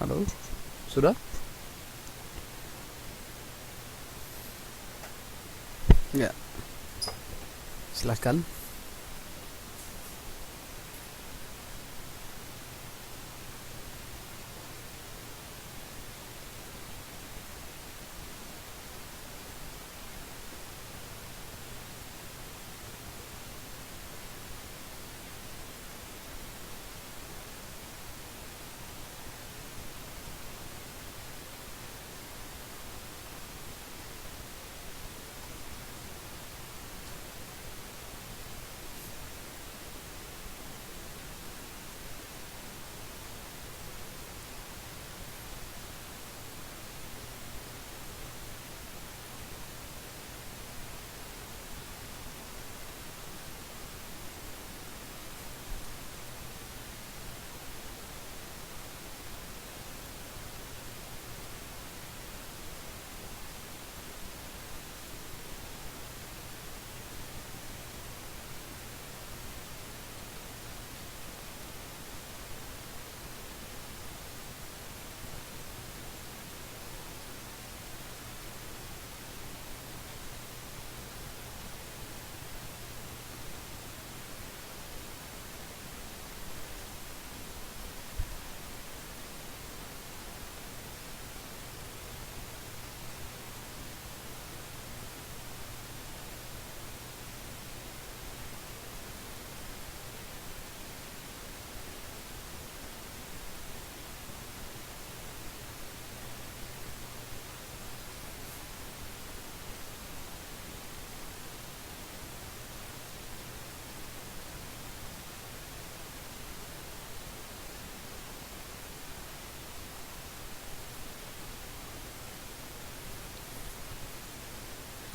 Halo, sudah? Ya, silahkan.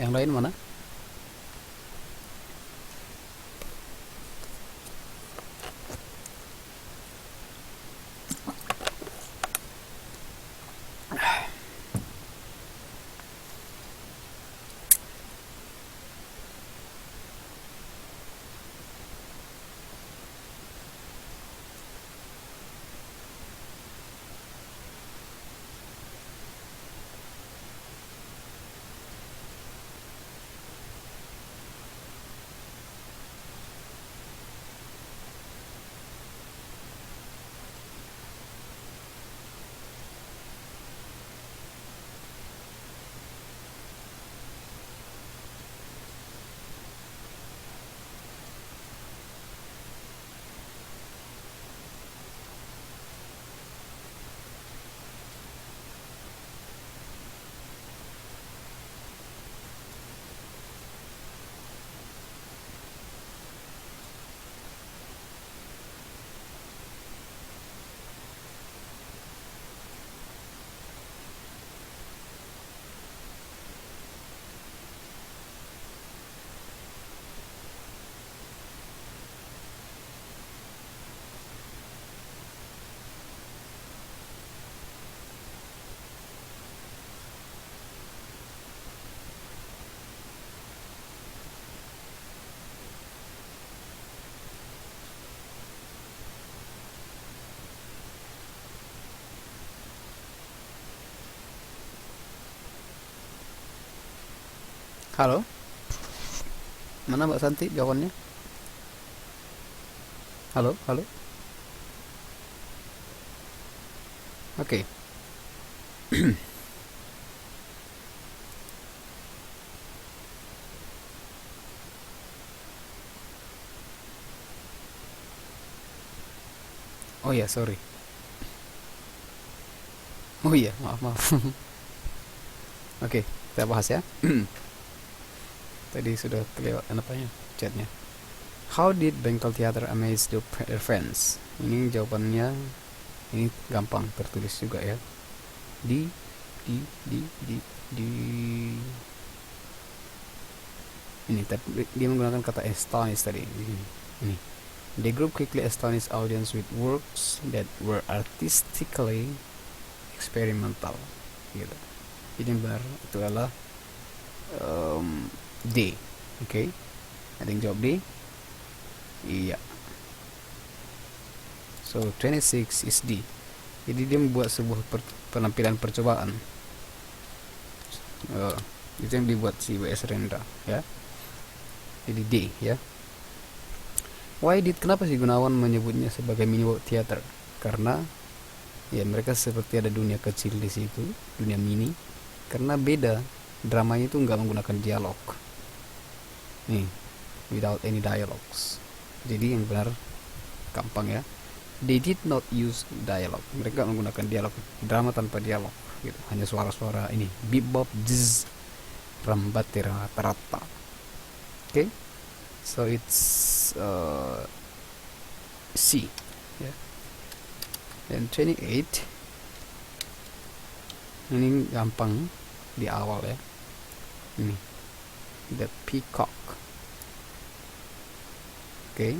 Yang lain mana? Halo, mana Mbak Santi jawabannya? Halo, halo. Oke. Oh ya, sorry. Oh iya, maaf, maaf. Oke, kita bahas ya. Tadi sudah kelewatan apanya chatnya. How did Bengkel Theater amaze their fans? Ini jawabannya, ini gampang tertulis juga ya. Di ini tapi dia menggunakan kata astonish tadi. Ini. The group quickly astonished audience with works that were artistically experimental. Gitu. Jadi benar itu adalah D. Oke. Ada yang jawab D? Iya. So 26 is D. Jadi dia membuat sebuah penampilan percobaan. Itu yang dibuat si W.S. Rendra, ya. Jadi D, ya. Kenapa sih Gunawan menyebutnya sebagai mini world theater? Karena ya mereka seperti ada dunia kecil di situ, dunia mini. Karena beda, dramanya itu nggak menggunakan dialog. Nih, without any dialogues. Jadi yang benar gampang ya. They did not use dialogue. Mereka menggunakan dialog. Drama tanpa dialog gitu. Hanya suara-suara ini, bebop, jazz, rambat, rata-rata. Okay? So it's C. Yeah. Dan 28 ini gampang di awal ya. Ini The Peacock. Okay,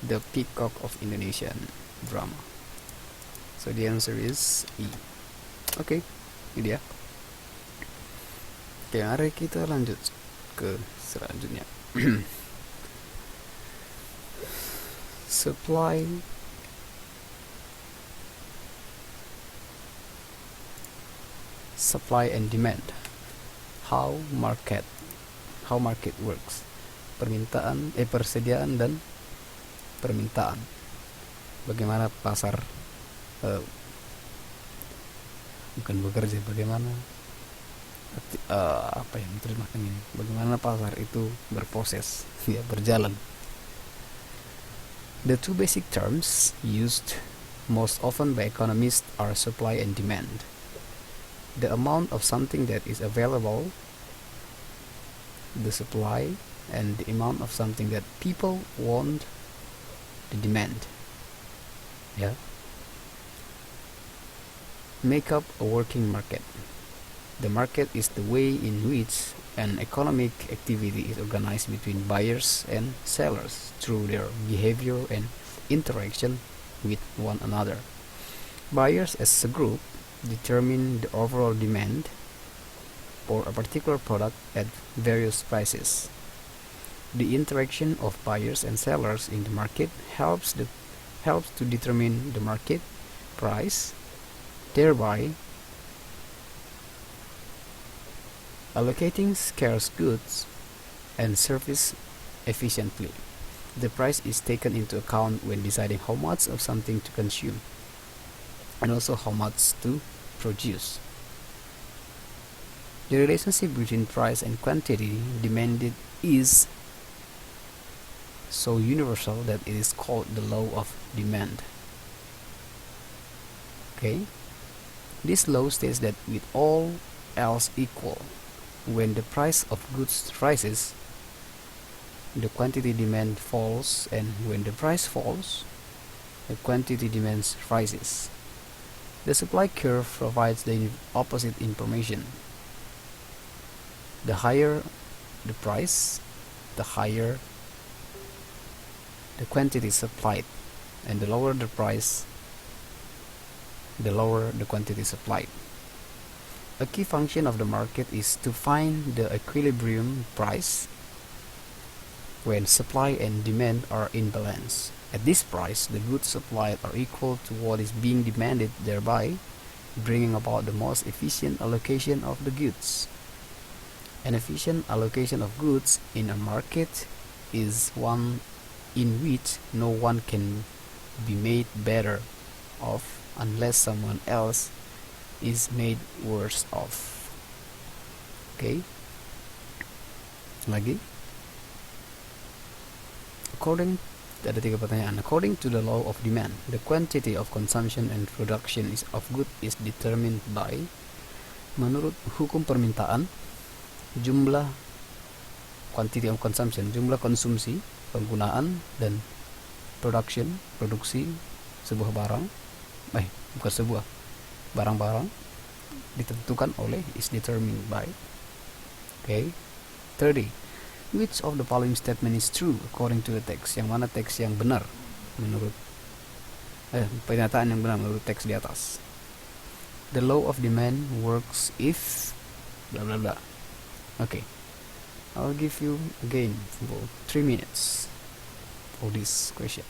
The Peacock of Indonesian drama. So the answer is E. Okay, ini dia. Oke, mari kita lanjut ke selanjutnya. Supply and demand. How market works. Persediaan dan permintaan. Bagaimana pasar bukan bekerja, bagaimana apa yang terjemahkan ini? Bagaimana pasar itu berproses, ya, berjalan. The two basic terms used most often by economists are supply and demand. The amount of something that is available, the supply, and the amount of something that people want, the demand. Yeah. Make up a working market. The market is the way in which an economic activity is organized between buyers and sellers through their behavior and interaction with one another. Buyers as a group determine the overall demand for a particular product at various prices. The interaction of buyers and sellers in the market helps to determine the market price, thereby allocating scarce goods and service efficiently. The price is taken into account when deciding how much of something to consume and also how much to produce. The relationship between price and quantity demanded is so universal that it is called the law of demand. Okay? This law states that with all else equal, when the price of goods rises, the quantity demand falls, and when the price falls, the quantity demand rises. The supply curve provides the opposite information. The higher the price, the higher the quantity supplied, and the lower the price, the lower the quantity supplied. A key function of the market is to find the equilibrium price when supply and demand are in balance. At this price, the goods supplied are equal to what is being demanded, thereby bringing about the most efficient allocation of the goods. An efficient allocation of goods in a market is one in which no one can be made better off unless someone else is made worse off. Okay? Lagi. Ada 3 pertanyaan. According to the law of demand, the quantity of consumption and production of good is determined by, menurut hukum permintaan, jumlah quantity of consumption, jumlah konsumsi, penggunaan, dan produksi sebuah barang, barang-barang ditentukan oleh, is determined by. Okay. 30. Which of the following statement is true according to the text? Yang mana teks yang benar menurut pernyataan yang benar menurut teks di atas? The law of demand works if blah blah blah. Okay, I'll give you again for 3 minutes for this question.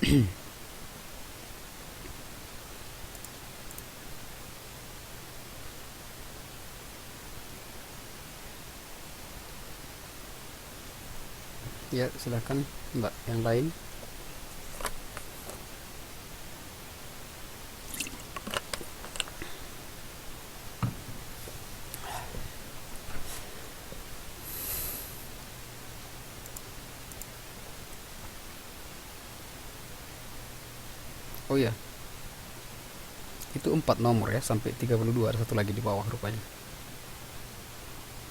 Ya, silakan Mbak yang lain. Oh ya, itu 4 nomor ya, sampai 32. Ada satu lagi di bawah rupanya.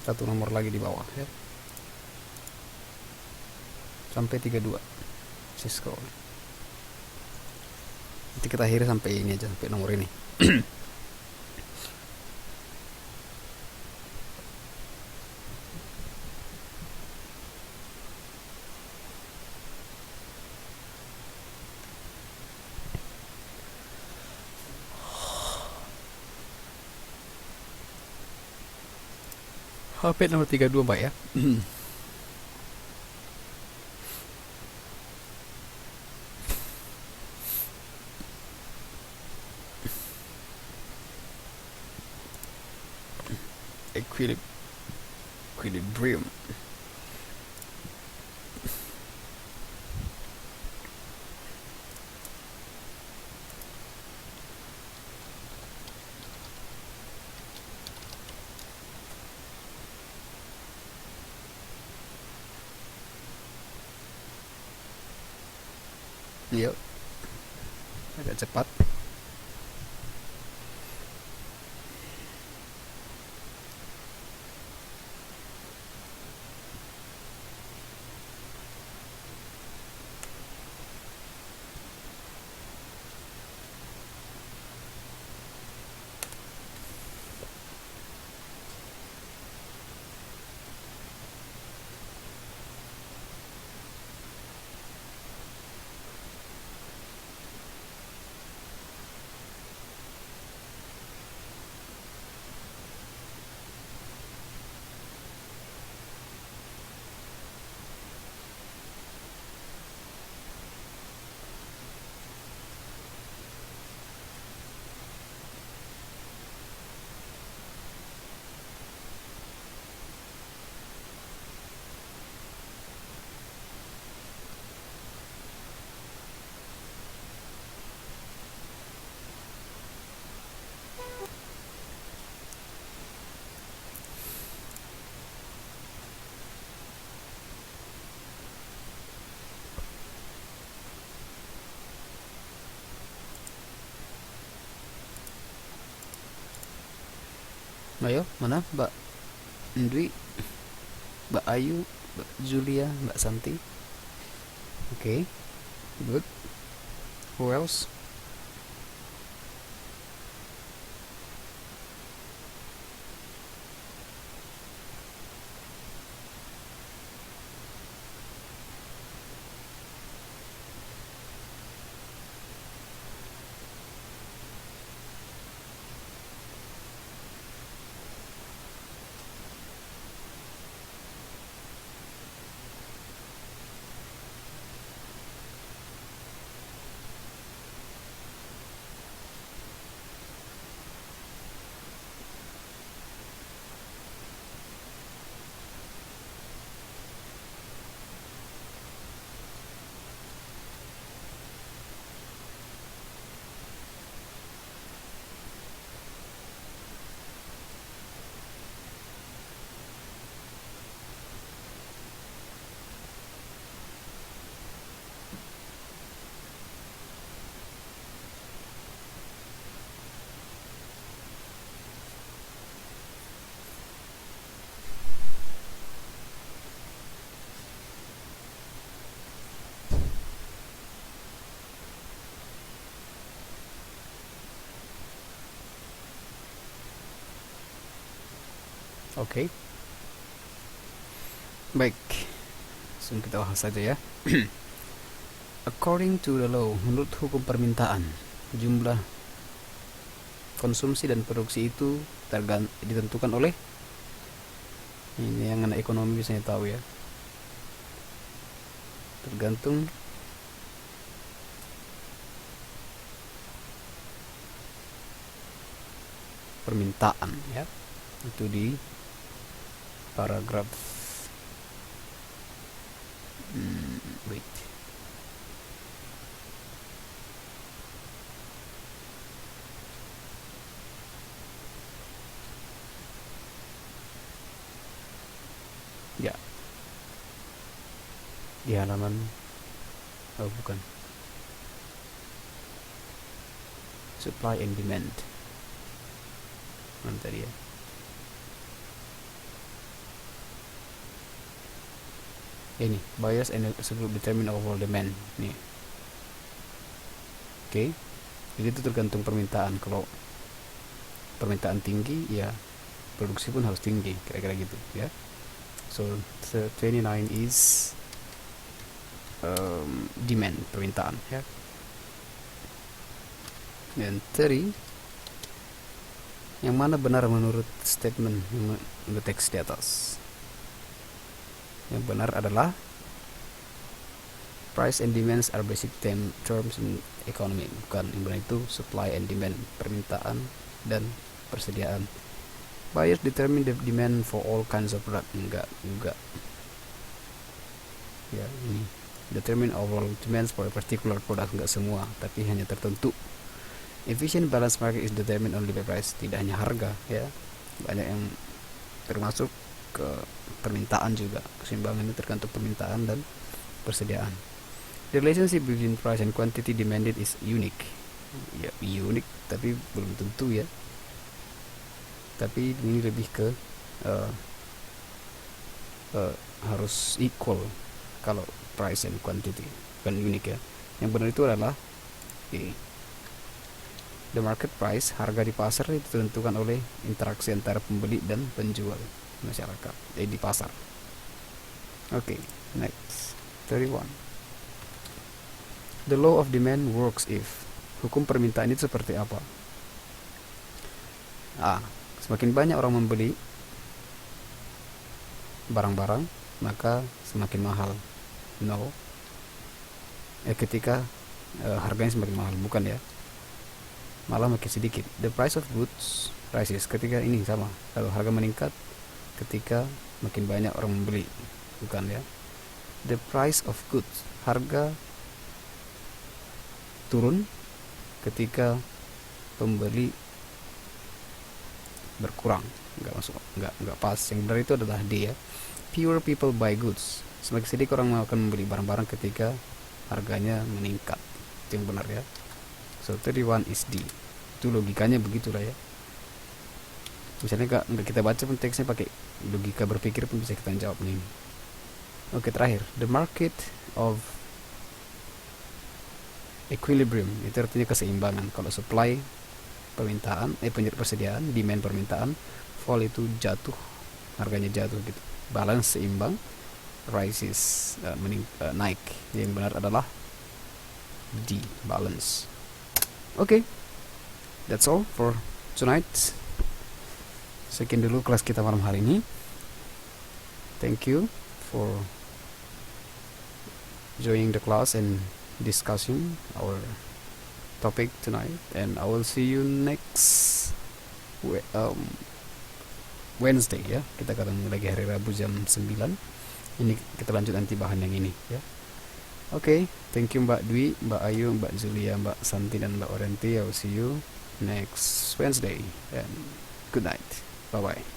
Satu nomor lagi di bawah ya. Sampai 32. Cisco. Nanti kita akhiri sampai ini aja, sampai nomor ini. HP nomor 32 Mbak ya. Equilibrium. Yuk, agak cepat. Ayo, mana Mbak Ndwi, Mbak Ayu, Mbak Julia, Mbak Santi? Okay, good. Who else? Oke. Baik. Langsung kita bahas saja ya. According to the law, menurut hukum permintaan, jumlah konsumsi dan produksi itu ditentukan oleh, ini yang anak ekonomi biasanya tahu ya, tergantung permintaan ya. Itu di paragraf wait. Ya. Di halaman bukan. Supply and demand. Mana tadi ya? Ini buyers and group determine overall demand nih. Oke. Jadi itu tergantung permintaan. Kalau permintaan tinggi ya produksi pun harus tinggi, kira-kira gitu ya. So 29 is demand, permintaan ya. Dan 30 yang mana benar menurut statement yang the teks di atas? Yang benar adalah price and demands are basic terms in economy. Bukan, yang benar itu supply and demand, permintaan dan persediaan. Buyers determine the demand for all kinds of product. Enggak juga. Ya, ini determine overall demands for a particular product, enggak semua, tapi hanya tertentu. Efficient balance market is determined only by price. Tidak hanya harga ya. Banyak yang termasuk ke permintaan juga. Keseimbangan itu tergantung permintaan dan persediaan. The relationship between price and quantity demanded is unique. Ya, unik tapi belum tentu ya. Tapi ini lebih ke harus equal kalau price and quantity, bukan unik ya. Yang benar itu adalah the market price, harga di pasar itu ditentukan oleh interaksi antara pembeli dan penjual masyarakat di pasar. Okay, next 31. The law of demand works if. Hukum permintaan itu seperti apa? Semakin banyak orang membeli barang-barang, maka semakin mahal. No. Ketika harganya semakin mahal, bukan ya? Malah makin sedikit. The price of goods rises. Ketika ini sama. Kalau harga meningkat ketika makin banyak orang membeli, bukan ya? The price of goods, harga turun ketika pembeli berkurang. Enggak pas. Yang benar itu adalah D ya. Fewer people buy goods. Semakin sedikit orang akan membeli barang-barang ketika harganya meningkat. Itu yang benar ya. So 31 is D. Itu logikanya begitulah ya. Misalnya nggak kita baca pun teksnya pakai logika berpikir pun bisa kita jawab nih. Oke, terakhir, the market of equilibrium itu artinya keseimbangan. Kalau supply permintaan, persediaan, demand permintaan, fall itu jatuh, harganya jatuh gitu. Balance seimbang, rises naik. Yang benar adalah D, balance. Okay, that's all for tonight. Sekian dulu kelas kita malam hari ini. Thank you for joining the class and discussing our topic tonight, and I will see you next Wednesday ya. Kita ketemu lagi hari Rabu jam 9. Ini kita lanjut nanti bahan yang ini ya. Oke, thank you Mbak Dwi, Mbak Ayu, Mbak Zulia, Mbak Santi, dan Mbak Orenti. I will see you next Wednesday, and good night. Bye bye.